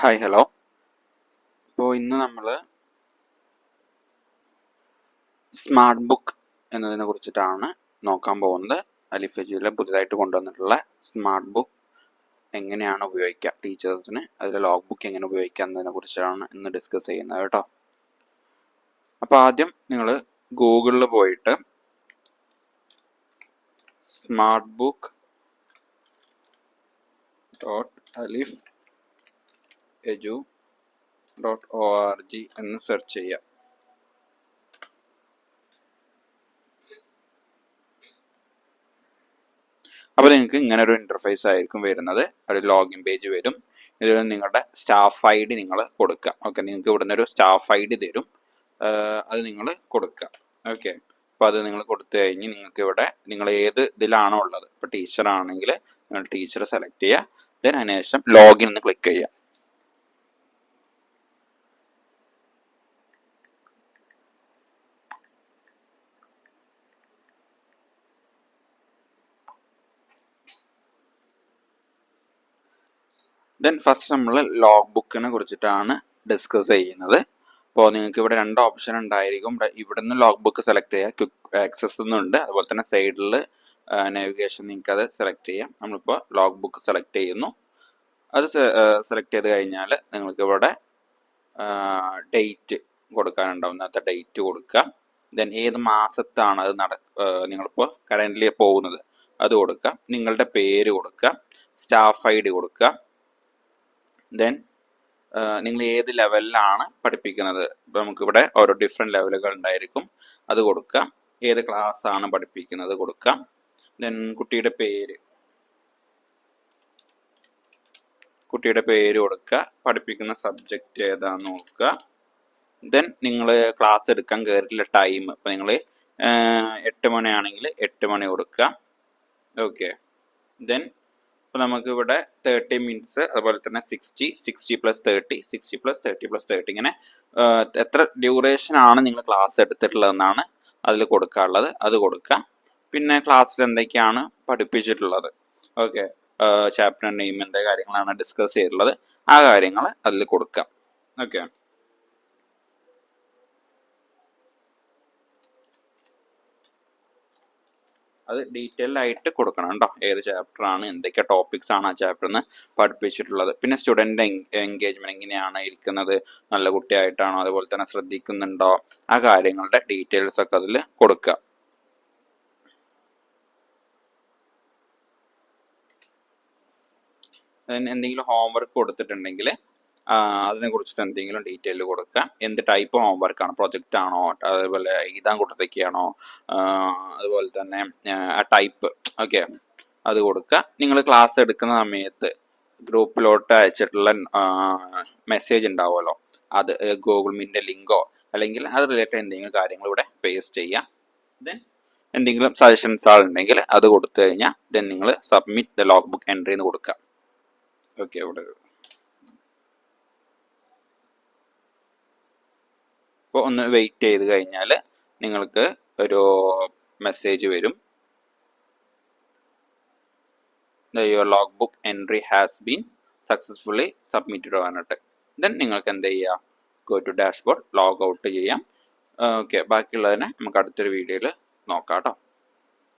Hi hello. അപ്പോൾ ഇന്ന് നമ്മൾ സ്മാർട്ട് ബുക്ക് എന്നതിനെ കുറിച്ചിട്ടാണ് നോക്കാൻ പോകുന്നത്. അലിഫ് എജ്യൂവിൽ പുതുതായിട്ട് കൊണ്ടുവന്നിട്ടുള്ള സ്മാർട്ട് ബുക്ക് എങ്ങനെയാണ് ഉപയോഗിക്കുക, ടീച്ചേഴ്സിന് അതിൽ ലോഗ് ബുക്ക് എങ്ങനെ ഉപയോഗിക്കുക എന്നതിനെ കുറിച്ചാണ് ഇന്ന് ഡിസ്കസ് ചെയ്യുന്നത് കേട്ടോ. അപ്പോൾ ആദ്യം നിങ്ങൾ ഗൂഗിളിൽ പോയിട്ട് സ്മാർട്ട് ബുക്ക് .alif edu.org എന്ന് സെർച്ച് ചെയ്യുക. അപ്പോൾ നിങ്ങൾക്ക് ഇങ്ങനെ ഒരു ഇൻ്റർഫേസ് ആയിരിക്കും വരുന്നത്. ഒരു ലോഗിൻ പേജ് വരും. ഇതിൽ നിങ്ങളുടെ സ്റ്റാഫ് ഐ ഡി നിങ്ങൾ കൊടുക്കുക. ഓക്കെ, നിങ്ങൾക്ക് ഇവിടുന്ന് ഒരു സ്റ്റാഫ് ഐ ഡി തരും, അത് നിങ്ങൾ കൊടുക്കുക. ഓക്കെ, അപ്പോൾ അത് നിങ്ങൾ കൊടുത്തു കഴിഞ്ഞ് നിങ്ങൾക്ക് ഇവിടെ നിങ്ങൾ ഏത് ഇതിലാണോ ഉള്ളത്, ഇപ്പോൾ ടീച്ചർ ആണെങ്കിൽ നിങ്ങൾ ടീച്ചർ സെലക്ട് ചെയ്യുക. ദെൻ അതിനുശേഷം ലോഗിൻ എന്ന് ക്ലിക്ക് ചെയ്യുക. ദെൻ ഫസ്റ്റ് നമ്മൾ ലോഗ് ബുക്കിനെ കുറിച്ചിട്ടാണ് ഡിസ്കസ് ചെയ്യുന്നത്. അപ്പോൾ നിങ്ങൾക്ക് ഇവിടെ രണ്ട് ഓപ്ഷൻ ഉണ്ടായിരിക്കും. ഇവിടെ നിന്ന് ലോഗ് ബുക്ക് സെലക്ട് ചെയ്യുക, ക്വിക്ക് ആക്സസ് എന്നുണ്ട്, അതുപോലെ തന്നെ സൈഡിൽ നാവിഗേഷൻ നിങ്ങൾക്ക് അത് സെലക്ട് ചെയ്യാം. നമ്മളിപ്പോൾ ലോഗ് ബുക്ക് സെലക്ട് ചെയ്യുന്നു. അത് സെലക്ട് ചെയ്ത് കഴിഞ്ഞാൽ നിങ്ങൾക്ക് ഇവിടെ ഡേറ്റ് കൊടുക്കാനുണ്ടാവും. ഇന്നത്തെ ഡേറ്റ് കൊടുക്കുക. ദെൻ ഏത് മാസത്താണ് അത് നിങ്ങളിപ്പോൾ കറൻ്റ്ലി പോകുന്നത് അത് കൊടുക്കുക. നിങ്ങളുടെ പേര് കൊടുക്കുക, സ്റ്റാഫ് ഐ ഡി കൊടുക്കുക. ദെൻ നിങ്ങൾ ഏത് ലെവലിലാണ് പഠിപ്പിക്കുന്നത്, ഇപ്പോൾ നമുക്കിവിടെ ഓരോ ഡിഫറെൻറ്റ് ലെവലുകൾ ഉണ്ടായിരിക്കും, അത് കൊടുക്കുക. ഏത് ക്ലാസ് ആണ് പഠിപ്പിക്കുന്നത് കൊടുക്കുക. ദെൻ കുട്ടിയുടെ പേര് കൊടുക്കുക. പഠിപ്പിക്കുന്ന സബ്ജക്റ്റ് ഏതാണെന്ന് നോക്കുക. ദെൻ നിങ്ങൾ ക്ലാസ് എടുക്കാൻ കയറിയിട്ടുള്ള ടൈം, ഇപ്പോൾ നിങ്ങൾ 8 മണിയാണെങ്കിൽ 8 മണി കൊടുക്കുക. ഓക്കെ, ദെൻ അപ്പോൾ നമുക്കിവിടെ 30 മിനിറ്റ്സ്, അതുപോലെ തന്നെ 60 + 30, 60 + 30 + 30 ഇങ്ങനെ എത്ര ഡ്യൂറേഷൻ ആണ് നിങ്ങൾ ക്ലാസ് എടുത്തിട്ടുള്ളതെന്നാണ് അതിൽ കൊടുക്കാനുള്ളത്, അത് കൊടുക്കുക. പിന്നെ ക്ലാസ്സിൽ എന്തൊക്കെയാണ് പഠിപ്പിച്ചിട്ടുള്ളത്, ഓക്കെ, ചാപ്റ്റർ നെയിം എന്താ കാര്യങ്ങളാണ് ഡിസ്കസ് ചെയ്തിട്ടുള്ളത്, ആ കാര്യങ്ങൾ അതിൽ കൊടുക്കുക. ഓക്കെ, അത് ഡീറ്റെയിൽ ആയിട്ട് കൊടുക്കണം കേട്ടോ. ഏത് ചാപ്റ്റർ ആണ്, എന്തൊക്കെ ടോപ്പിക്സ് ആണ് ആ ചാപ്റ്ററിന് പഠിപ്പിച്ചിട്ടുള്ളത്, പിന്നെ സ്റ്റുഡൻ്റ് എൻഗേജ്മെന്റ് എങ്ങനെയാണ് ഇരിക്കുന്നത്, നല്ല കുട്ടിയായിട്ടാണോ, അതുപോലെ തന്നെ ശ്രദ്ധിക്കുന്നുണ്ടോ, ആ കാര്യങ്ങളുടെ ഡീറ്റെയിൽസ് ഒക്കെ അതിൽ കൊടുക്കുക. എന്തെങ്കിലും ഹോംവർക്ക് കൊടുത്തിട്ടുണ്ടെങ്കിൽ അതിനെ കുറിച്ചിട്ട് എന്തെങ്കിലും ഡീറ്റെയിൽ കൊടുക്കുക. എന്ത് ടൈപ്പ് ഹോംവർക്ക് ആണ്, പ്രൊജക്റ്റ് ആണോ, അതുപോലെ എഴുതാൻ കൊടുത്തൊക്കെയാണോ, അതുപോലെ തന്നെ ആ ടൈപ്പ്, ഓക്കെ, അത് കൊടുക്കുക. നിങ്ങൾ ക്ലാസ് എടുക്കുന്ന സമയത്ത് ഗ്രൂപ്പിലോട്ട് അയച്ചിട്ടുള്ള മെസ്സേജ് ഉണ്ടാവുമല്ലോ, അത് ഗൂഗിൾ മീറ്റിൻ്റെ ലിങ്കോ അല്ലെങ്കിൽ അത് റിലേറ്റഡ് എന്തെങ്കിലും കാര്യങ്ങൾ ഇവിടെ പേസ്റ്റ് ചെയ്യാം. ദെൻ എന്തെങ്കിലും സജഷൻസ് ഉണ്ടെങ്കിൽ അത് കൊടുത്തു കഴിഞ്ഞാൽ ദെൻ നിങ്ങൾ submit the log book entry എന്ന് കൊടുക്കുക. ഓക്കെ, ഇവിടെ അപ്പോൾ ഒന്ന് വെയിറ്റ് ചെയ്ത് കഴിഞ്ഞാൽ നിങ്ങൾക്ക് ഒരു മെസ്സേജ് വരും, your log book entry has been successfully submitted പറഞ്ഞിട്ട്. ദെൻ നിങ്ങൾക്ക് എന്ത് ചെയ്യാം, go to dashboard, log out ചെയ്യാം. ഓക്കെ, ബാക്കിയുള്ളതിനെ നമുക്ക് അടുത്തൊരു വീഡിയോയിൽ നോക്കാം കേട്ടോ.